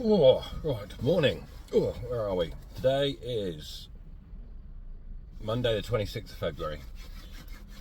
Oh, right, morning. Oh, where are we? Today is Monday the 26th of February.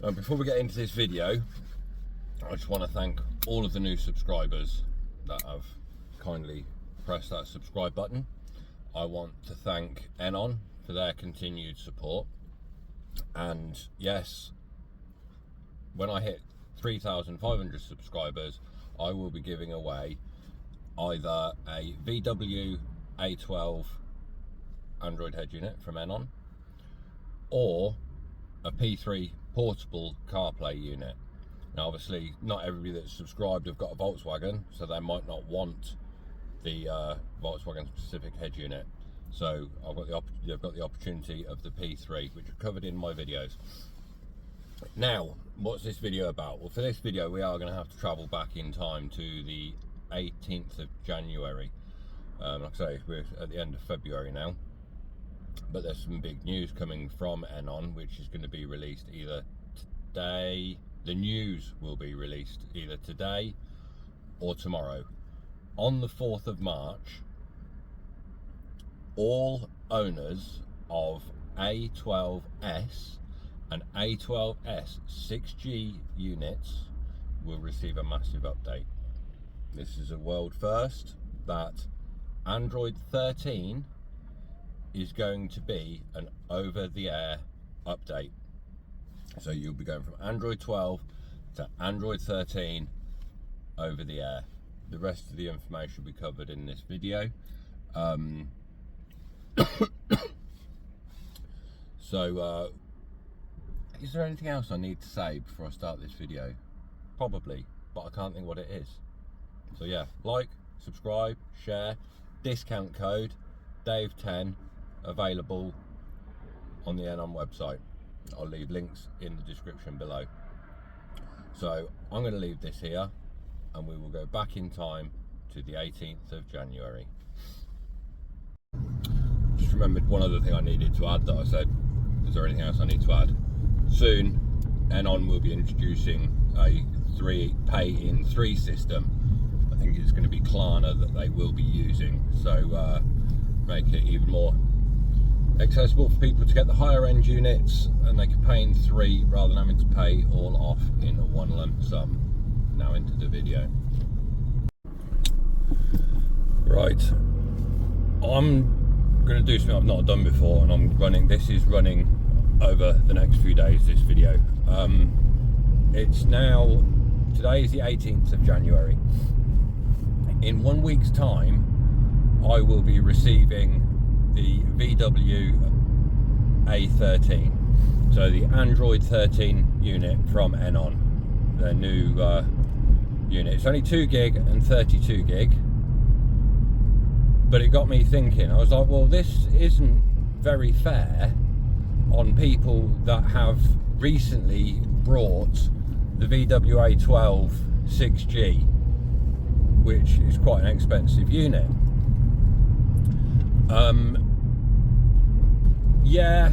Before we get into this video, I just want to thank all of the new subscribers that have kindly pressed that subscribe button. I want to thank Eonon for their continued support. And yes, when I hit 3,500 subscribers, I will be giving away either a VWA12 Android head unit from Eonon or a P3 portable CarPlay unit. Now obviously not everybody that's subscribed have got a Volkswagen, so they might not want the Volkswagen specific head unit. So they've got the opportunity of the P3, which are covered in my videos. Now, what's this video about? Well, for this video we are going to have to travel back in time to the 18th of January. Like I say, we're at the end of February now, but there's some big news coming from Eonon, which is going to be released either today. The news will be released either today or tomorrow. On the 4th of March, all owners of A12S and A12S6G units will receive a massive update. This is a world first, that Android 13 is going to be an over-the-air update. So you'll be going from Android 12 to Android 13 over the air. The rest of the information will be covered in this video. Is there anything else I need to say before I start this video? Probably, but I can't think what it is. So yeah, like, subscribe, share. Discount code Dave10 available on the Eonon website. I'll leave links in the description below. So I'm going to leave this here and we will go back in time to the 18th of January. Just remembered one other thing I needed to add that I said, is there anything else I need to add? Soon Eonon will be introducing a pay in 3 system. I think it's going to be Klarna that they will be using, so make it even more accessible for people to get the higher end units, and they can pay in 3 rather than having to pay all off in one lump sum. Now into the video. Right, I'm going to do something I've not done before, and this is running over the next few days, this video. Today is the 18th of January. In 1 week's time, I will be receiving the VWA13, so the Android 13 unit from Eonon, their new unit. It's only 2 gig and 32 gig, but it got me thinking. I was like, well, this isn't very fair on people that have recently brought the VWA12S6G, which is quite an expensive unit. Yeah,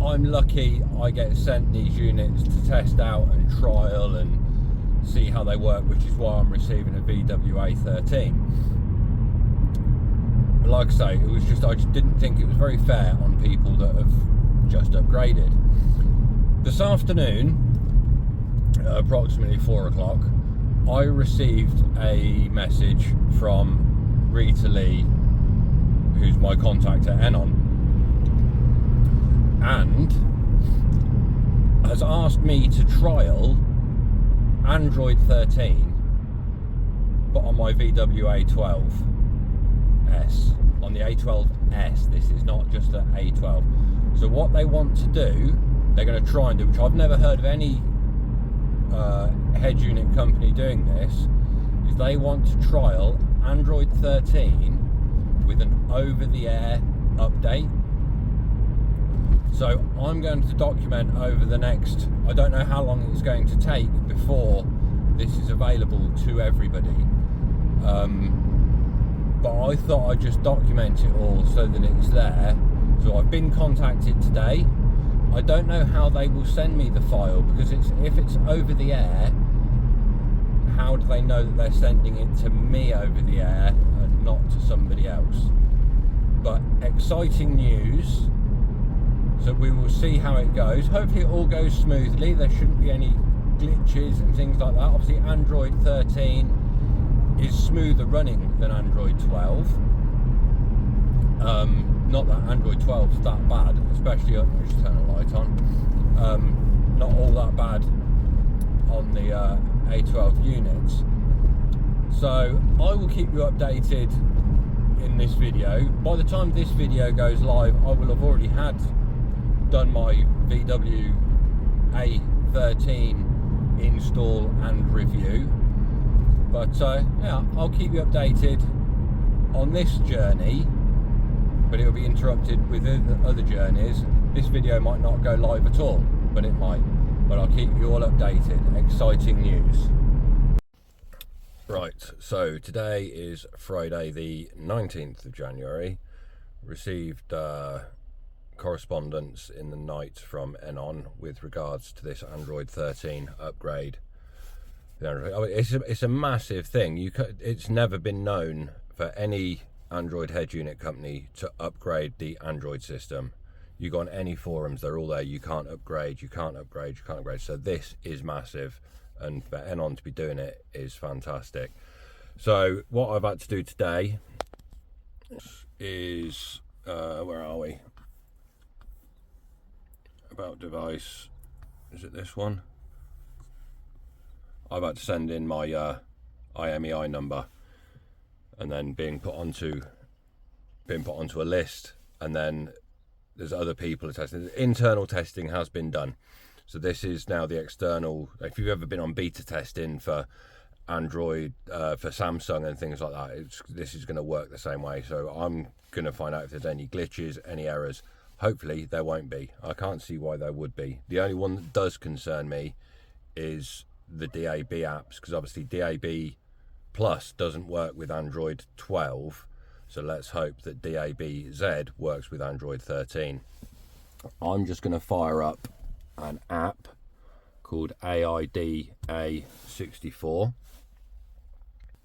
I'm lucky I get sent these units to test out and trial and see how they work, which is why I'm receiving a VWA13. But like I say, I just didn't think it was very fair on people that have just upgraded. This afternoon, approximately 4 o'clock, I received a message from Rita Lee, who's my contact at Eonon, and has asked me to trial Android 13 but on my VWA12S, on the A12S. This is not just an A12. So what they want to do, they're going to try and do, which I've never heard of any head unit company doing this, is they want to trial Android 13 with an over-the-air update. So I'm going to document over the next, I don't know how long it's going to take before this is available to everybody, but I thought I'd just document it all so that it's there. So I've been contacted today. I don't know how they will send me the file, because if it's over the air, how do they know that they're sending it to me over the air and not to somebody else. But exciting news. So we will see how it goes. Hopefully it all goes smoothly. There shouldn't be any glitches and things like that. Obviously Android 13 is smoother running than Android 12. Not that Android 12 is that bad, especially on, just turn the light on. Not all that bad on the A12 units. So I will keep you updated in this video. By the time this video goes live, I will have already done my VWA13 install and review. But yeah, I'll keep you updated on this journey, but it will be interrupted with other journeys. This video might not go live at all, but it might. But I'll keep you all updated. Exciting news. Right, so today is Friday the 19th of January. Received correspondence in the night from Eonon with regards to this Android 13 upgrade. It's a massive thing. It's never been known for any Android head unit company to upgrade the Android system. You go on any forums, they're all there. You can't upgrade, you can't upgrade, you can't upgrade. So this is massive, and for Eonon to be doing it is fantastic. So what I've had to do today is where are we? About device, is it this one? I've had to send in my IMEI number, and then being put onto a list, and then there's other people testing. Internal testing has been done, so this is now the external. If you've ever been on beta testing for Android, for Samsung and things like that, this is going to work the same way. So I'm going to find out if there's any glitches, any errors. Hopefully there won't be. I can't see why there would be. The only one that does concern me is the DAB apps, because obviously DAB Plus doesn't work with Android 12, so let's hope that DAB-Z works with Android 13. I'm just going to fire up an app called AIDA64.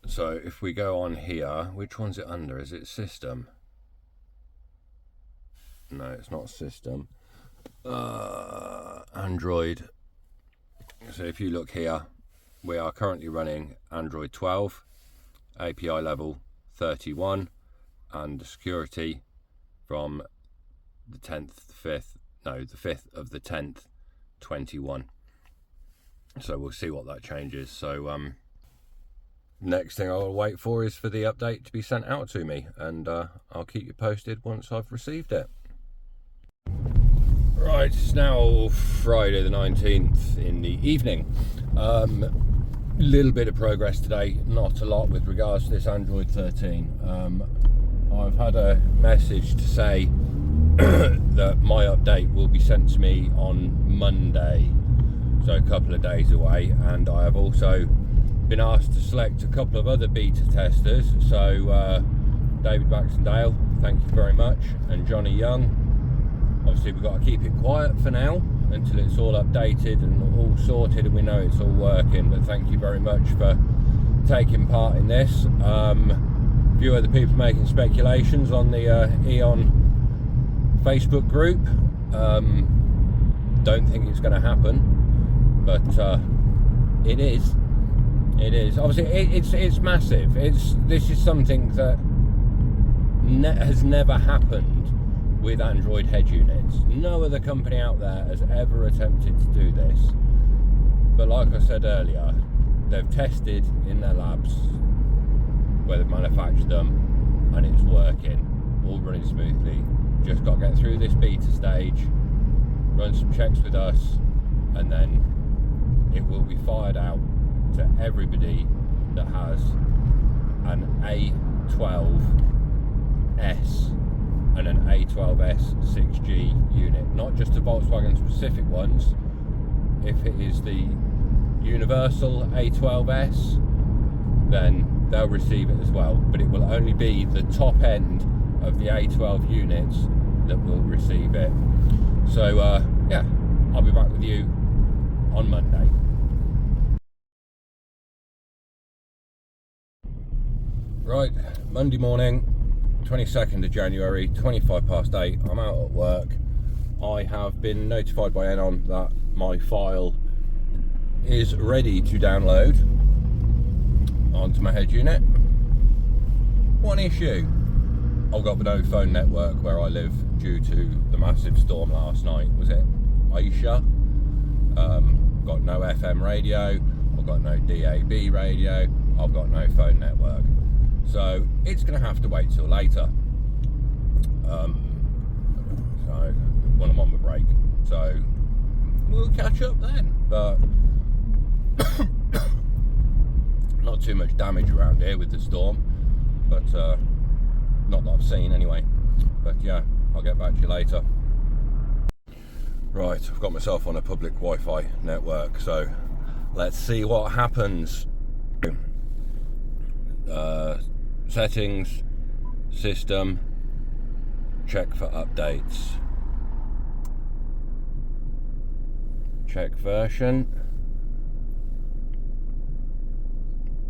So if we go on here, which one's it under? Is it System? No, it's not System. Android. So if you look here, we are currently running Android 12, API level 31, and the security from the 5th of the 10th, 21. So we'll see what that changes. So next thing I'll wait for is for the update to be sent out to me, and I'll keep you posted once I've received it. Right, it's now Friday the 19th in the evening. Little bit of progress today, not a lot with regards to this Android 13. I've had a message to say that my update will be sent to me on Monday, so a couple of days away, and I have also been asked to select a couple of other beta testers. So David Baxendale, thank you very much, and Johnny Young. Obviously we've got to keep it quiet for now until it's all updated and all sorted and we know it's all working, but thank you very much for taking part in this. A few other people making speculations on the Eonon Facebook group. Don't think it's going to happen, but it is. Obviously it's massive. This is something that has never happened with Android head units. No other company out there has ever attempted to do this, but like I said earlier, they've tested in their labs where they've manufactured them, and it's working, all running smoothly. Just got to get through this beta stage, run some checks with us, and then it will be fired out to everybody that has an A12S and an A12S6G unit, not just the Volkswagen specific ones. If it is the universal A12S, then they'll receive it as well, but it will only be the top end of the A12 units that will receive it. So yeah, I'll be back with you on Monday. Right, Monday morning, 22nd of January, 25 past 8. I'm out at work. I have been notified by Eonon that my file is ready to download onto my head unit. One issue: I've got no phone network where I live due to the massive storm last night. Was it Aisha? Got no FM radio, I've got no DAB radio, I've got no phone network. So it's going to have to wait till later. So when I'm on my break. So we'll catch up then. But not too much damage around here with the storm. But not that I've seen anyway. But yeah, I'll get back to you later. Right, I've got myself on a public Wi-Fi network, so let's see what happens. Settings, system, check for updates, check version.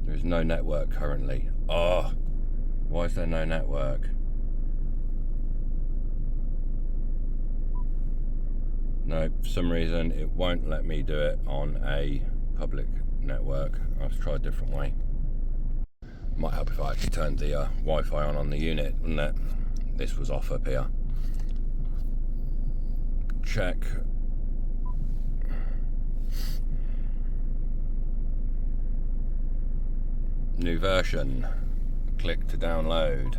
There is no network currently. Oh, why is there no network? No, for some reason it won't let me do it on a public network. I'll try a different way. Might help if I actually turned the Wi-Fi on the unit, wouldn't it? This was off up here. Check. New version. Click to download.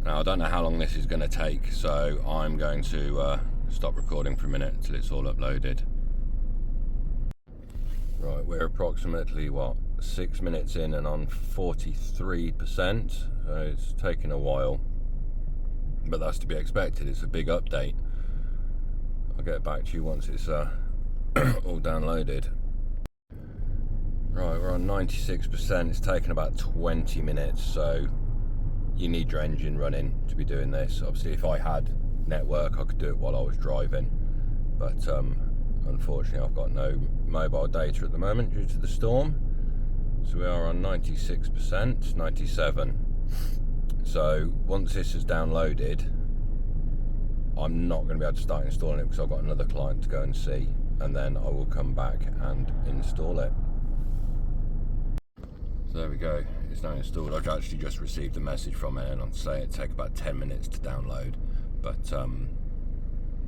Now I don't know how long this is going to take, so I'm going to stop recording for a minute until it's all uploaded. Right, we're approximately, what, 6 minutes in and on 43%, so it's taken a while, but that's to be expected. It's a big update. I'll get back to you once it's all downloaded. Right, we're on 96%. It's taken about 20 minutes, so you need your engine running to be doing this. Obviously, if I had network, I could do it while I was driving, but unfortunately I've got no mobile data at the moment due to the storm. So we are on 96%, 97. So once this is downloaded, I'm not going to be able to start installing it because I've got another client to go and see, and then I will come back and install it. So there we go, it's now installed. I've actually just received a message from Eonon to say it'd take about 10 minutes to download, but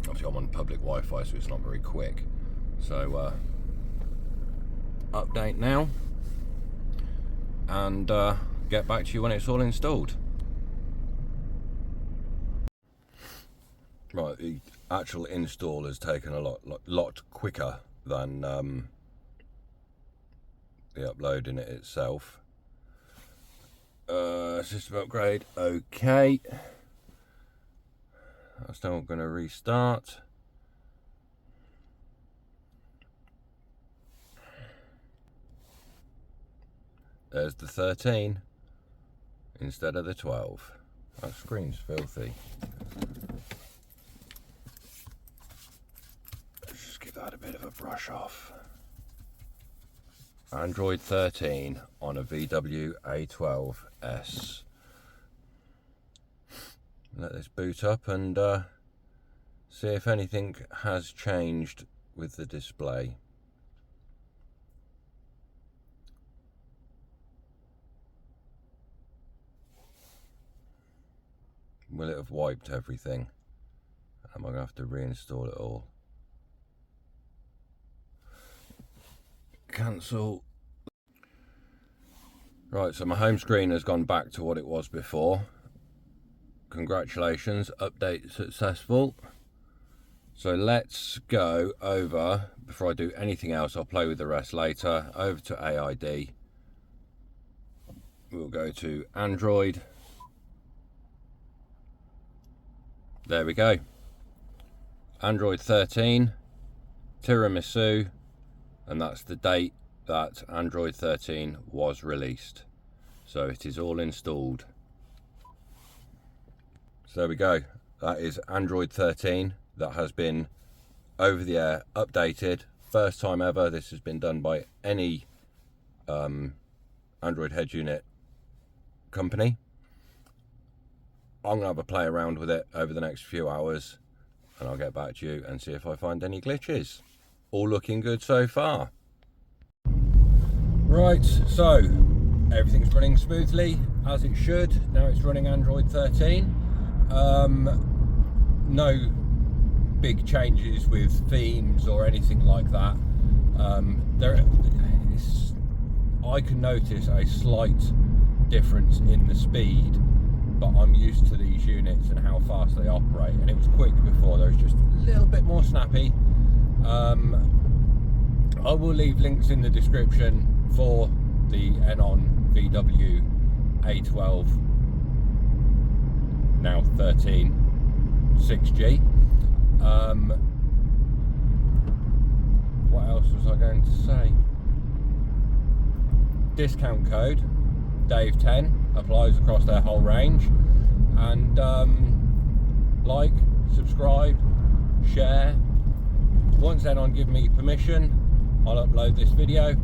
obviously I'm on public Wi-Fi, so it's not very quick. So update now, and get back to you when it's all installed. Right, the actual install has taken a lot quicker than the uploading it itself. System upgrade, okay. I'm still going to restart. There's the 13 instead of the 12. That screen's filthy. Let's just give that a bit of a brush off. Android 13 on a VWA12S. Let this boot up and see if anything has changed with the display. Will it have wiped everything? Am I going to have to reinstall it all? Cancel. Right, so my home screen has gone back to what it was before. Congratulations, update successful. So let's go over, before I do anything else, I'll play with the rest later, over to AID. We'll go to Android. There we go. Android 13, tiramisu, and that's the date that Android 13 was released. So it is all installed. So there we go. That is Android 13 that has been over the air updated. First time ever this has been done by any Android head unit company. I'm going to have a play around with it over the next few hours, and I'll get back to you and see if I find any glitches. All looking good so far. Right, so everything's running smoothly as it should. Now it's running Android 13. No big changes with themes or anything like that. I can notice a slight difference in the speed, but I'm used to these units and how fast they operate, and it was quick before. There was just a little bit more snappy. I will leave links in the description for the Eonon VWA12 now 13 6G. What else was I going to say? Discount code Dave10 applies across their whole range, and like, subscribe, share. Once Eonon give me permission, I'll upload this video,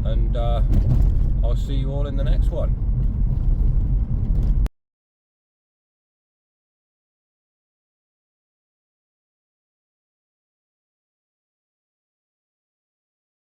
and I'll see you all in the next one.